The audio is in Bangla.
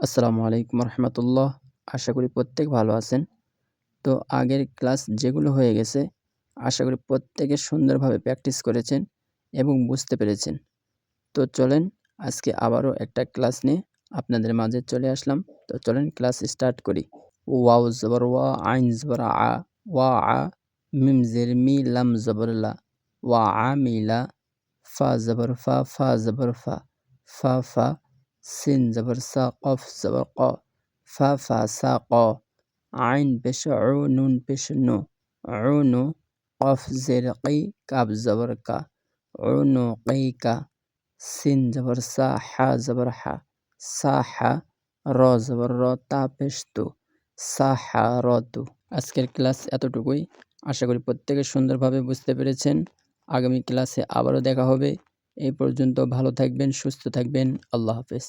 আসসালামু আলাইকুম রহমতুল্লাহ। আশা করি প্রত্যেক ভালো আছেন। তো আগের ক্লাস যেগুলো হয়ে গেছে আশা করি প্রত্যেকে সুন্দরভাবে প্র্যাকটিস করেছেন এবং বুঝতে পেরেছেন। তো চলেন আজকে আবারও একটা ক্লাস নিয়ে আপনাদের মাঝে চলে আসলাম। তো চলেন ক্লাস স্টার্ট করি। ওয়াও জবর ওয়া, আইন জবর আ, ওয়া আ, মিম জের মি, লাম জবর লা, ওয়া আ মিলা, ফা জবর ফা, ফা জবর ফা, ফা ফা, সিন জবর সা, কফ জবর ক, ফা ফা সা ক, আইন পেশ উ, নুন পেশ নু, উ নু, কফ জের কি, কাব জবর কা, উ নু কি কা, সিন জবর সা, হা জবর হা, সা হা, র জবর র, তা পেশ তু, সা হা র তু। আজকের ক্লাস এতটুকুই। আশা করি প্রত্যেকে সুন্দরভাবে বুঝতে পেরেছেন। আগামী ক্লাসে আবারও দেখা হবে। এই পর্যন্ত ভালো থাকবেন, সুস্থ থাকবেন। আল্লাহ হাফেজ।